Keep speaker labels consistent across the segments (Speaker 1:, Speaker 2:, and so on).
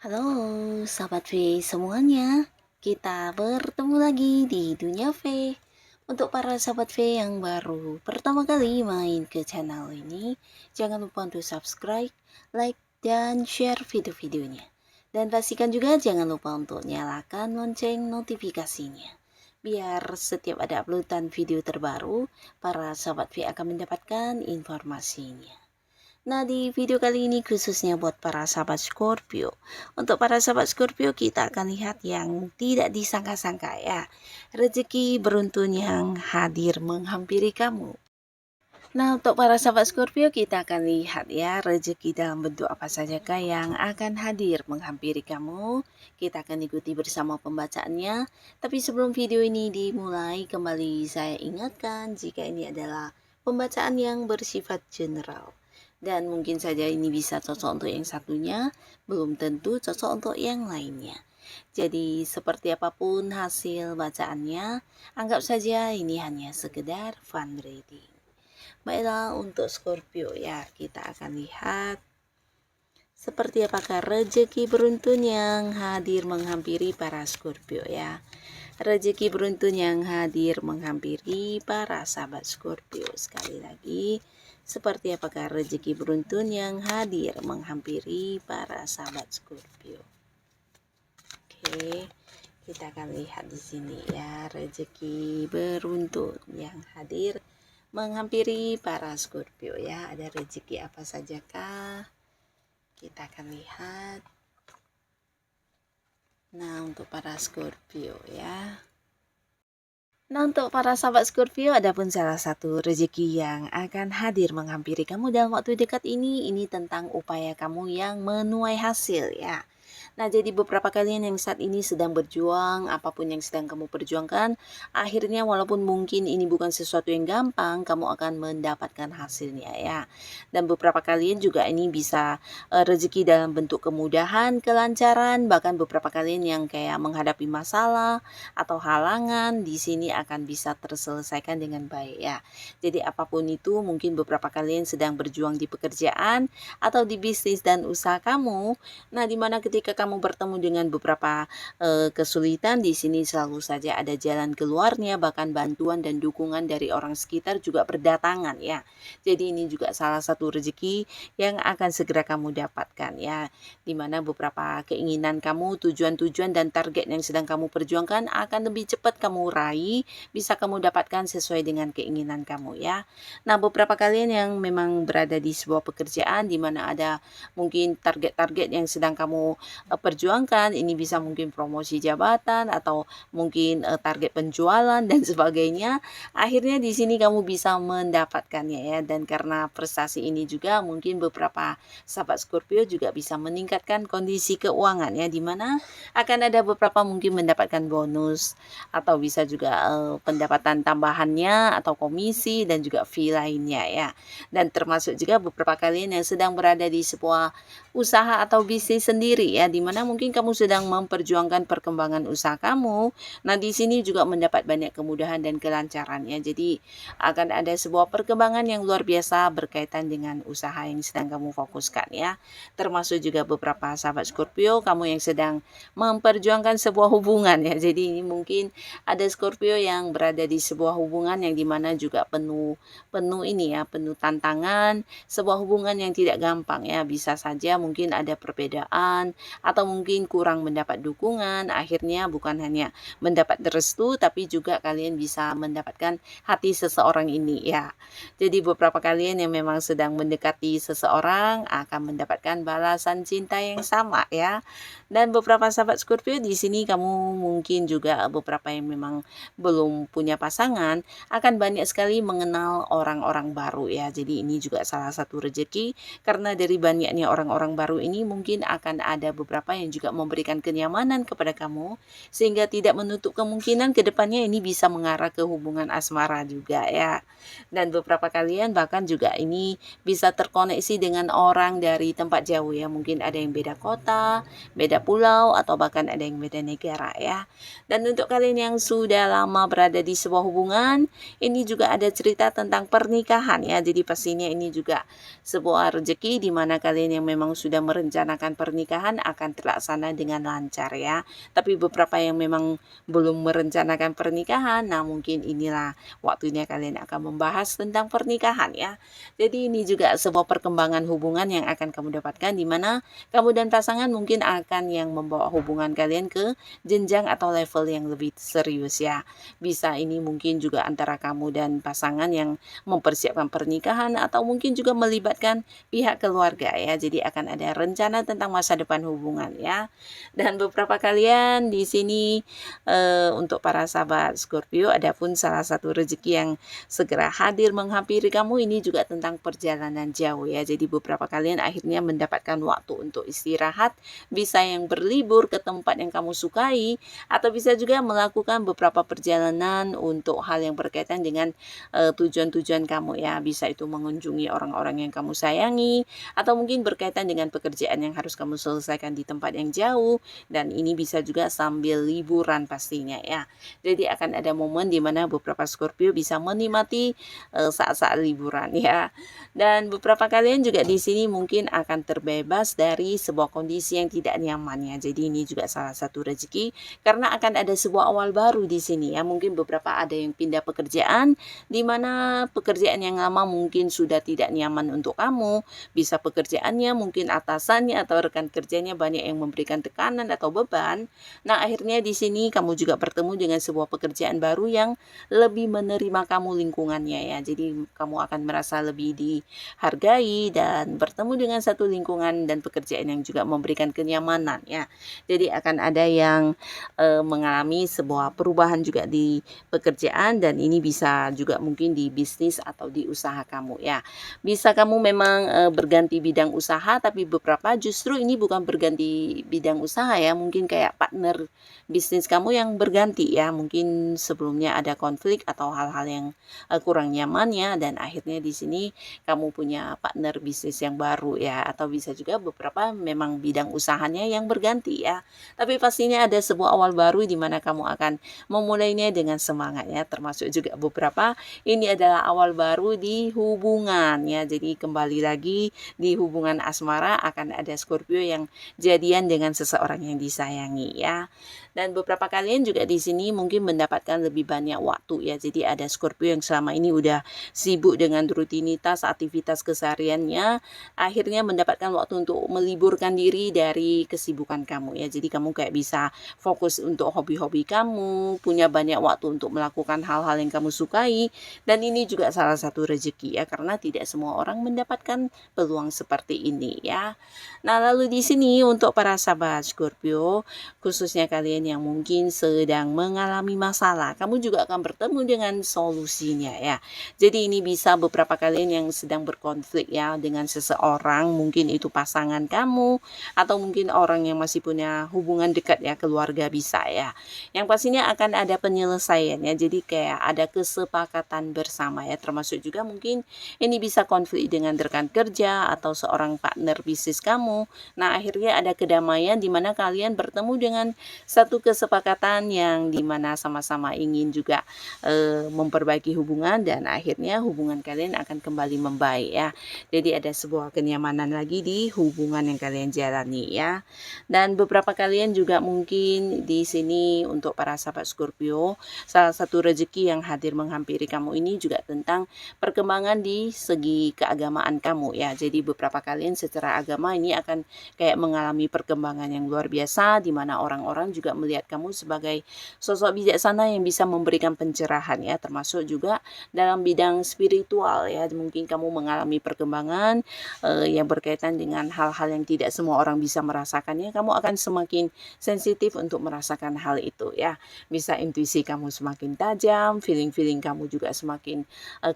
Speaker 1: Halo, sahabat V semuanya. Kita bertemu lagi di Dunia V. Untuk para sahabat V yang baru pertama kali main ke channel ini, jangan lupa untuk subscribe, like, dan share video-videonya. Dan pastikan juga jangan lupa untuk nyalakan lonceng notifikasinya. Biar setiap ada uploadan video terbaru, para sahabat V akan mendapatkan informasinya. Nah, di video kali ini khususnya buat para sahabat Scorpio. Untuk para sahabat Scorpio, kita akan lihat yang tidak disangka-sangka ya. Rezeki beruntun yang hadir menghampiri kamu. Nah, untuk para sahabat Scorpio, kita akan lihat ya rezeki dalam bentuk apa sajakah yang akan hadir menghampiri kamu. Kita akan ikuti bersama pembacaannya. Tapi sebelum video ini dimulai, kembali saya ingatkan jika ini adalah pembacaan yang bersifat general. Dan mungkin saja ini bisa cocok untuk yang satunya, belum tentu cocok untuk yang lainnya. Jadi seperti apapun hasil bacaannya, anggap saja ini hanya sekedar fun reading. Baiklah, untuk Scorpio ya, kita akan lihat seperti apakah rezeki beruntun yang hadir menghampiri para Scorpio ya. Rezeki beruntun yang hadir menghampiri para sahabat Scorpio. Sekali lagi, seperti apakah rezeki beruntun yang hadir menghampiri para sahabat Scorpio. Oke, kita akan lihat di sini ya, rezeki beruntun yang hadir menghampiri para Scorpio ya. Ada rezeki apa sajakah? Kita akan lihat. Nah, untuk para Scorpio ya. Nah, untuk para sahabat Scorpio, adapun salah satu rezeki yang akan hadir menghampiri kamu dalam waktu dekat ini tentang upaya kamu yang menuai hasil ya. Nah, jadi beberapa kalian yang saat ini sedang berjuang, apapun yang sedang kamu perjuangkan, akhirnya walaupun mungkin ini bukan sesuatu yang gampang, kamu akan mendapatkan hasilnya ya. Dan beberapa kalian juga ini bisa rezeki dalam bentuk kemudahan, kelancaran, bahkan beberapa kalian yang kayak menghadapi masalah atau halangan, di sini akan bisa terselesaikan dengan baik ya. Jadi apapun itu, mungkin beberapa kalian sedang berjuang di pekerjaan atau di bisnis dan usaha kamu. Nah, dimana ketika kamu bertemu dengan beberapa kesulitan, di sini selalu saja ada jalan keluarnya, bahkan bantuan dan dukungan dari orang sekitar juga berdatangan ya. Jadi ini juga salah satu rezeki yang akan segera kamu dapatkan ya. Dimana beberapa keinginan kamu, tujuan-tujuan dan target yang sedang kamu perjuangkan akan lebih cepat kamu raih, bisa kamu dapatkan sesuai dengan keinginan kamu ya. Nah, beberapa kalian yang memang berada di sebuah pekerjaan di mana ada mungkin target-target yang sedang kamu perjuangkan, ini bisa mungkin promosi jabatan atau mungkin target penjualan dan sebagainya. Akhirnya di sini kamu bisa mendapatkannya ya, dan karena prestasi ini juga mungkin beberapa sahabat Scorpio juga bisa meningkatkan kondisi keuangan ya, dimana akan ada beberapa mungkin mendapatkan bonus atau bisa juga pendapatan tambahannya atau komisi dan juga fee lainnya ya. Dan termasuk juga beberapa kalian yang sedang berada di sebuah usaha atau bisnis sendiri ya, dimana mungkin kamu sedang memperjuangkan perkembangan usaha kamu. Nah, di sini juga mendapat banyak kemudahan dan kelancaran ya. Jadi akan ada sebuah perkembangan yang luar biasa berkaitan dengan usaha yang sedang kamu fokuskan ya. Termasuk juga beberapa sahabat Scorpio kamu yang sedang memperjuangkan sebuah hubungan ya. Jadi ini mungkin ada Scorpio yang berada di sebuah hubungan yang dimana juga penuh ini ya, penuh tantangan, sebuah hubungan yang tidak gampang ya. Bisa saja mungkin ada perbedaan atau mungkin kurang mendapat dukungan, akhirnya bukan hanya mendapat restu tapi juga kalian bisa mendapatkan hati seseorang ini ya. Jadi beberapa kalian yang memang sedang mendekati seseorang akan mendapatkan balasan cinta yang sama ya. Dan beberapa sahabat Scorpio di sini kamu mungkin juga beberapa yang memang belum punya pasangan akan banyak sekali mengenal orang-orang baru ya. Jadi ini juga salah satu rezeki, karena dari banyaknya orang-orang baru ini mungkin akan ada beberapa yang juga memberikan kenyamanan kepada kamu, sehingga tidak menutup kemungkinan kedepannya ini bisa mengarah ke hubungan asmara juga ya. Dan beberapa kalian bahkan juga ini bisa terkoneksi dengan orang dari tempat jauh ya, mungkin ada yang beda kota, beda pulau, atau bahkan ada yang beda negara ya. Dan untuk kalian yang sudah lama berada di sebuah hubungan, ini juga ada cerita tentang pernikahan ya. Jadi pastinya ini juga sebuah rezeki di mana kalian yang memang sudah merencanakan pernikahan akan akan terlaksana dengan lancar ya. Tapi beberapa yang memang belum merencanakan pernikahan, nah mungkin inilah waktunya kalian akan membahas tentang pernikahan ya. Jadi ini juga sebuah perkembangan hubungan yang akan kamu dapatkan, di mana kamu dan pasangan mungkin akan yang membawa hubungan kalian ke jenjang atau level yang lebih serius ya. Bisa ini mungkin juga antara kamu dan pasangan yang mempersiapkan pernikahan, atau mungkin juga melibatkan pihak keluarga ya. Jadi akan ada rencana tentang masa depan hubungan ya. Dan beberapa kalian di sini untuk para sahabat Scorpio, adapun salah satu rezeki yang segera hadir menghampiri kamu ini juga tentang perjalanan jauh ya. Jadi beberapa kalian akhirnya mendapatkan waktu untuk istirahat, bisa yang berlibur ke tempat yang kamu sukai, atau bisa juga melakukan beberapa perjalanan untuk hal yang berkaitan dengan tujuan-tujuan kamu ya. Bisa itu mengunjungi orang-orang yang kamu sayangi, atau mungkin berkaitan dengan pekerjaan yang harus kamu selesaikan di tempat yang jauh, dan ini bisa juga sambil liburan pastinya ya. Jadi akan ada momen di mana beberapa Scorpio bisa menikmati saat-saat liburan ya. Dan beberapa kalian juga di sini mungkin akan terbebas dari sebuah kondisi yang tidak nyaman ya. Jadi ini juga salah satu rezeki, karena akan ada sebuah awal baru di sini ya. Mungkin beberapa ada yang pindah pekerjaan, di mana pekerjaan yang lama mungkin sudah tidak nyaman untuk kamu. Bisa pekerjaannya, mungkin atasannya atau rekan kerjanya banyak yang memberikan tekanan atau beban. Nah, akhirnya di sini kamu juga bertemu dengan sebuah pekerjaan baru yang lebih menerima kamu lingkungannya ya. Jadi kamu akan merasa lebih dihargai dan bertemu dengan satu lingkungan dan pekerjaan yang juga memberikan kenyamanan ya. Jadi akan ada yang mengalami sebuah perubahan juga di pekerjaan, dan ini bisa juga mungkin di bisnis atau di usaha kamu ya. Bisa kamu memang berganti bidang usaha, tapi beberapa justru ini bukan berganti bidang usaha ya, mungkin kayak partner bisnis kamu yang berganti ya. Mungkin sebelumnya ada konflik atau hal-hal yang kurang nyaman ya, dan akhirnya di sini kamu punya partner bisnis yang baru ya. Atau bisa juga beberapa memang bidang usahanya yang berganti ya. Tapi pastinya ada sebuah awal baru di mana kamu akan memulainya dengan semangat ya. Termasuk juga beberapa ini adalah awal baru di hubungan ya. Jadi kembali lagi di hubungan asmara akan ada Scorpio yang jadian dengan seseorang yang disayangi ya. Dan beberapa kalian juga di sini mungkin mendapatkan lebih banyak waktu ya. Jadi ada Scorpio yang selama ini udah sibuk dengan rutinitas aktivitas kesehariannya, akhirnya mendapatkan waktu untuk meliburkan diri dari kesibukan kamu ya. Jadi kamu kayak bisa fokus untuk hobi-hobi kamu, punya banyak waktu untuk melakukan hal-hal yang kamu sukai, dan ini juga salah satu rezeki ya, karena tidak semua orang mendapatkan peluang seperti ini ya. Nah, lalu di sini untuk para sahabat Scorpio, khususnya kalian yang mungkin sedang mengalami masalah, kamu juga akan bertemu dengan solusinya ya. Jadi ini bisa beberapa kalian yang sedang berkonflik ya dengan seseorang, mungkin itu pasangan kamu, atau mungkin orang yang masih punya hubungan dekat ya, keluarga bisa ya. Yang pastinya akan ada penyelesaian ya. Jadi kayak ada kesepakatan bersama ya, termasuk juga mungkin ini bisa konflik dengan rekan kerja atau seorang partner bisnis kamu. Nah, akhirnya ada kedamaian di mana kalian bertemu dengan satu kesepakatan yang dimana sama-sama ingin juga memperbaiki hubungan, dan akhirnya hubungan kalian akan kembali membaik ya. Jadi ada sebuah kenyamanan lagi di hubungan yang kalian jalani ya. Dan beberapa kalian juga mungkin di sini untuk para sahabat Scorpio, salah satu rezeki yang hadir menghampiri kamu ini juga tentang perkembangan di segi keagamaan kamu ya. Jadi beberapa kalian secara agama ini akan kayak mengalami perkembangan yang luar biasa, di mana orang-orang juga melihat kamu sebagai sosok bijaksana yang bisa memberikan pencerahan ya, termasuk juga dalam bidang spiritual ya. Mungkin kamu mengalami perkembangan yang berkaitan dengan hal-hal yang tidak semua orang bisa merasakannya. Kamu akan semakin sensitif untuk merasakan hal itu ya. Bisa intuisi kamu semakin tajam, feeling-feeling kamu juga semakin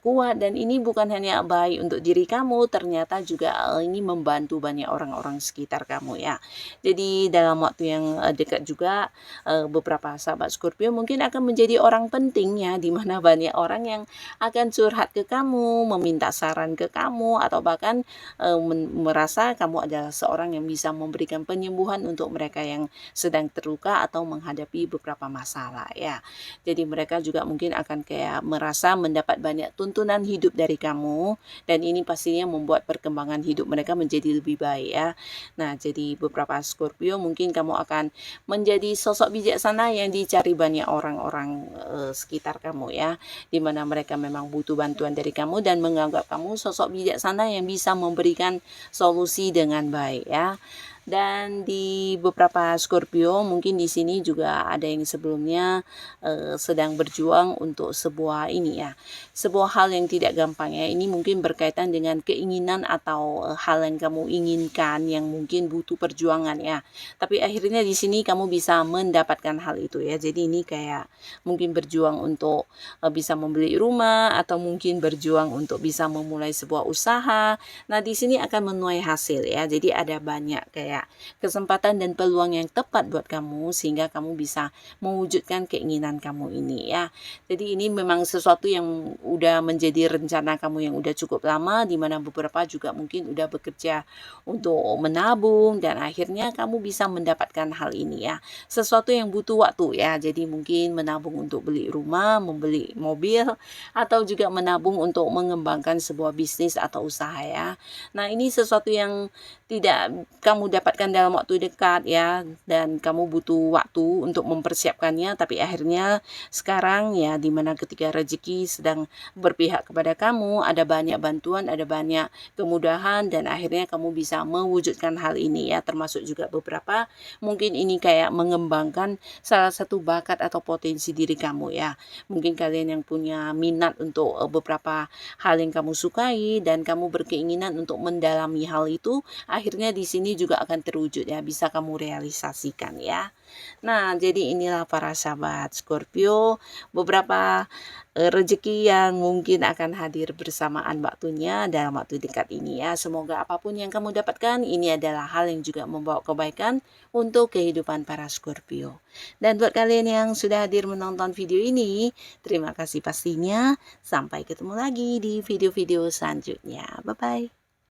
Speaker 1: kuat, dan ini bukan hanya baik untuk diri kamu, ternyata juga ini membantu banyak orang-orang sekitar kamu ya. Jadi dalam waktu yang dekat juga beberapa sahabat Scorpio mungkin akan menjadi orang penting ya, di mana banyak orang yang akan curhat ke kamu, meminta saran ke kamu, atau bahkan merasa kamu adalah seorang yang bisa memberikan penyembuhan untuk mereka yang sedang terluka atau menghadapi beberapa masalah ya. Jadi mereka juga mungkin akan kayak merasa mendapat banyak tuntunan hidup dari kamu, dan ini pastinya membuat perkembangan hidup mereka menjadi lebih baik ya. Nah, jadi beberapa Scorpio, mungkin kamu akan menjadi sosok bijaksana yang dicari banyak orang-orang sekitar kamu ya, dimana mereka memang butuh bantuan dari kamu dan menganggap kamu sosok bijaksana yang bisa memberikan solusi dengan baik ya. Dan di beberapa Scorpio mungkin di sini juga ada yang sebelumnya sedang berjuang untuk sebuah ini ya, sebuah hal yang tidak gampang ya. Ini mungkin berkaitan dengan keinginan atau hal yang kamu inginkan yang mungkin butuh perjuangan ya. Tapi akhirnya di sini kamu bisa mendapatkan hal itu ya. Jadi ini kayak mungkin berjuang untuk bisa membeli rumah atau mungkin berjuang untuk bisa memulai sebuah usaha. Nah, di sini akan menuai hasil ya. Jadi ada banyak kayak kesempatan dan peluang yang tepat buat kamu sehingga kamu bisa mewujudkan keinginan kamu ini ya. Jadi ini memang sesuatu yang udah menjadi rencana kamu yang udah cukup lama, di mana beberapa juga mungkin udah bekerja untuk menabung dan akhirnya kamu bisa mendapatkan hal ini ya. Sesuatu yang butuh waktu ya. Jadi mungkin menabung untuk beli rumah, membeli mobil, atau juga menabung untuk mengembangkan sebuah bisnis atau usaha ya. Nah, ini sesuatu yang tidak kamu dapatkan dalam waktu dekat ya, dan kamu butuh waktu untuk mempersiapkannya, tapi akhirnya sekarang ya, dimana ketika rezeki sedang berpihak kepada kamu, ada banyak bantuan, ada banyak kemudahan, dan akhirnya kamu bisa mewujudkan hal ini ya, termasuk juga beberapa mungkin ini kayak mengembangkan salah satu bakat atau potensi diri kamu ya. Mungkin kalian yang punya minat untuk beberapa hal yang kamu sukai dan kamu berkeinginan untuk mendalami hal itu, akhirnya di sini juga akan terwujud ya, bisa kamu realisasikan ya. Nah, jadi inilah para sahabat Scorpio, beberapa rezeki yang mungkin akan hadir bersamaan waktunya dalam waktu dekat ini ya. Semoga apapun yang kamu dapatkan, ini adalah hal yang juga membawa kebaikan untuk kehidupan para Scorpio. Dan buat kalian yang sudah hadir menonton video ini, terima kasih pastinya. Sampai ketemu lagi di video-video selanjutnya. Bye-bye.